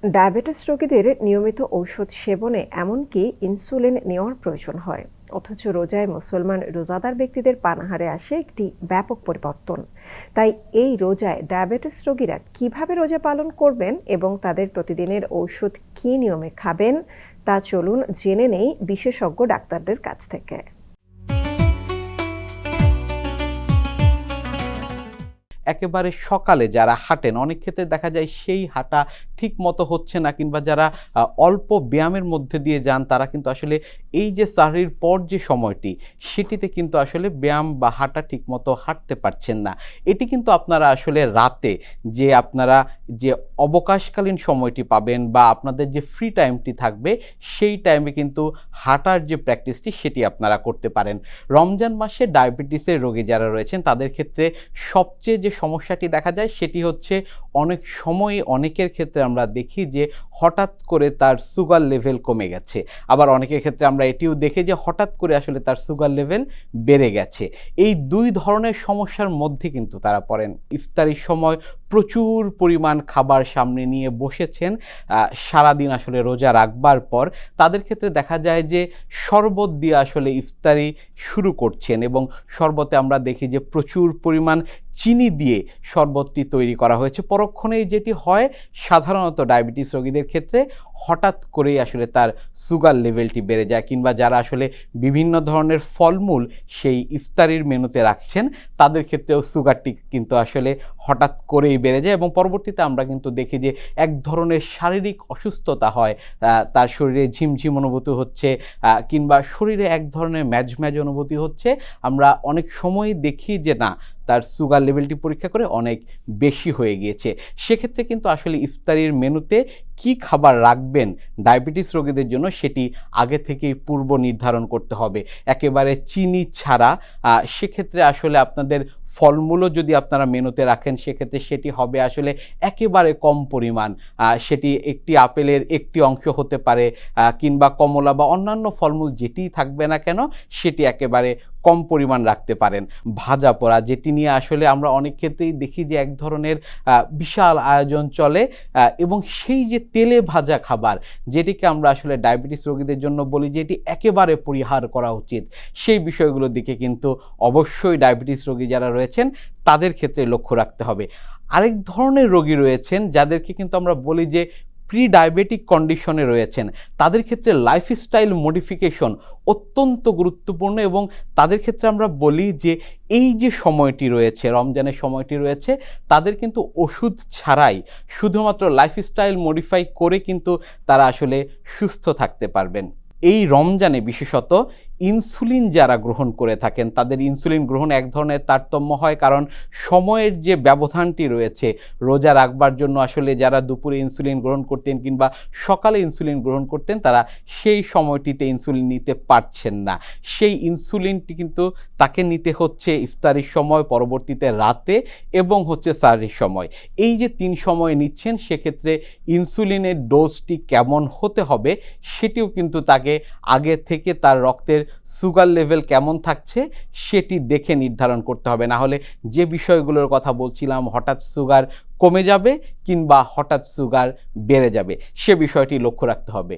Diabetes রোগীদের নিয়মিত ঔষধ সেবনে এমনকি ইনসুলিন নেওয়ার প্রয়োজন হয়। অথচ রোজায় মুসলমান রোজাদার ব্যক্তিদের পানাহারে আসে একটি ব্যাপক পরিবর্তন। তাই এই রোজায় ডায়াবেটিস রোগীরা কিভাবে রোজা পালন করবেন এবং তাদের প্রতিদিনের ঔষধ কী নিয়মে খাবেন তা চলুন জেনে নেই বিশেষজ্ঞ ডাক্তারদের কাছ থেকে। একেবারে সকালে যারা হাঁটেন, অনেক ক্ষেত্রে দেখা যায় সেই হাঁটা ঠিক মতো হচ্ছে না, কিংবা যারা অল্প ব্যায়ামের মধ্যে দিয়ে যান তারা কিন্তু আসলে এই যে সাহরির পর যে সময়টি, সেটিতে কিন্তু আসলে ব্যায়াম বা হাঁটা ঠিক মতো হাঁটতে পারছেন না। এটি কিন্তু আপনারা আসলে রাতে যে আপনারা যে অবকাশকালীন সময়টি পাবেন বা আপনাদের যে ফ্রি টাইমটি থাকবে, সেই টাইমে কিন্তু হাঁটার যে প্র্যাকটিসটি সেটি আপনারা করতে পারেন। রমজান মাসে ডায়াবেটিসের রোগী যারা রয়েছেন তাদের ক্ষেত্রে সবচেয়ে যে সমস্যাটি দেখা যায় সেটি হচ্ছে অনেক সময় অনেকের ক্ষেত্রে আমরা দেখি যে হঠাৎ করে তার সুগার লেভেল কমে গেছে, আবার অনেকের ক্ষেত্রে আমরা এটিও দেখি যে হঠাৎ করে আসলে তার সুগার লেভেল বেড়ে গেছে। এই দুই ধরনের সমস্যার মধ্যে কিন্তু তারা পড়েন। ইফতারির সময় প্রচুর পরিমাণ খাবার সামনে নিয়ে বসেছেন সারাদিন আসলে রোজা রাখবার পর, তাদের ক্ষেত্রে দেখা যায় যে শরবত দিয়ে আসলে ইফতারি শুরু করছেন, এবং শরবতে আমরা দেখি যে প্রচুর পরিমাণ চিনি দিয়ে শরবতটি তৈরি করা হয়েছে। পরক্ষণেই যেটি হয়, সাধারণত ডায়াবেটিস রোগীদের ক্ষেত্রে হঠাৎ করেই আসলে তার সুগার লেভেলটি বেড়ে যায়, কিংবা যারা আসলে বিভিন্ন ধরনের ফলমূল সেই ইফতারির মেনুতে রাখছেন তাদের ক্ষেত্রেও সুগারটি কিন্তু আসলে হঠাৎ করেই বেড়ে যায়, এবং পরবর্তীতে আমরা কিন্তু দেখি যে এক ধরনের শারীরিক অসুস্থতা হয়। তার শরীরে ঝিমঝিম অনুভূতি হচ্ছে, কিংবা শরীরে এক ধরনের ম্যাজ অনুভূতি হচ্ছে। আমরা অনেক সময় দেখি যে না, তার সুগার লেভেলটি পরীক্ষা করে অনেক বেশি হয়ে গিয়েছে। সেক্ষেত্রে কিন্তু আসলে ইফতারির মেনুতে কি খাবার রাখবেন ডায়াবেটিস রোগীদের জন্য সেটি আগে থেকেই পূর্ব নির্ধারণ করতে হবে, একেবারে চিনি ছাড়া। সেক্ষেত্রে আসলে আপনাদের ফলমূলও যদি আপনারা মেনুতে রাখেন, সেক্ষেত্রে সেটি হবে আসলে একেবারে কম পরিমাণ। সেটি একটি আপেলের একটি অংশ হতে পারে, কিংবা কমলা বা অন্যান্য ফলমূল যেটিই থাকবে না কেন সেটি একেবারে কম পরিমাণ রাখতে পারেন। ভাজা পোড়া যেটি নিয়ে আসলে আমরা অনেক ক্ষেত্রেই দেখি যে এক ধরনের বিশাল আয়োজন চলে, এবং সেই যে তেলে ভাজা খাবার যেটিকে আমরা আসলে ডায়াবেটিস রোগীদের জন্য বলি যে এটি একেবারে পরিহার করা উচিত, সেই বিষয়গুলোর দিকে কিন্তু অবশ্যই ডায়াবেটিস রোগী যারা রয়েছেন তাদের ক্ষেত্রে লক্ষ্য রাখতে হবে। আরেক ধরনের রোগী রয়েছেন যাদেরকে কিন্তু আমরা বলি যে প্রি ডায়াবেটিক কন্ডিশনে রয়েছেন, তাদের ক্ষেত্রে লাইফস্টাইল মডিফিকেশন অত্যন্ত গুরুত্বপূর্ণ, এবং তাদের ক্ষেত্রে আমরা বলি যে এই যে সময়টি রয়েছে, রমজানের সময়টি রয়েছে, তাদের কিন্তু ওষুধ ছাড়াই শুধুমাত্র লাইফস্টাইল মডিফাই করে কিন্তু তারা আসলে সুস্থ থাকতে পারবেন। এই রমজানে বিশেষত ইনসুলিন যারা গ্রহণ করে থাকেন তাদের ইনসুলিন গ্রহণ এক ধরনের তারতম্য হয়, কারণ সময়ের যে ব্যবধানটি রয়েছে, রোজা রাখবার জন্য আসলে যারা দুপুরে ইনসুলিন গ্রহণ করতেন কিংবা সকালে ইনসুলিন গ্রহণ করতেন তারা সেই সময়টিতে ইনসুলিন নিতে পারছেন না। সেই ইনসুলিনটি কিন্তু তাকে নিতে হচ্ছে ইফতারির সময়, পরবর্তীতে রাতে, এবং হচ্ছে সাহরির সময়। এই যে 3 সময় নিচ্ছেন, সেক্ষেত্রে ইনসুলিনের ডোজটি কেমন হতে হবে সেটিও কিন্তু তাকে আগে থেকে তার রক্তের সুগার লেভেল কেমন থাকছে সেটি দেখে নির্ধারণ করতে হবে। না হলে যে বিষয়গুলোর কথা বলছিলাম, হঠাৎ সুগার কমে যাবে কিংবা হঠাৎ সুগার বেড়ে যাবে, সে বিষয়টি লক্ষ্য রাখতে হবে।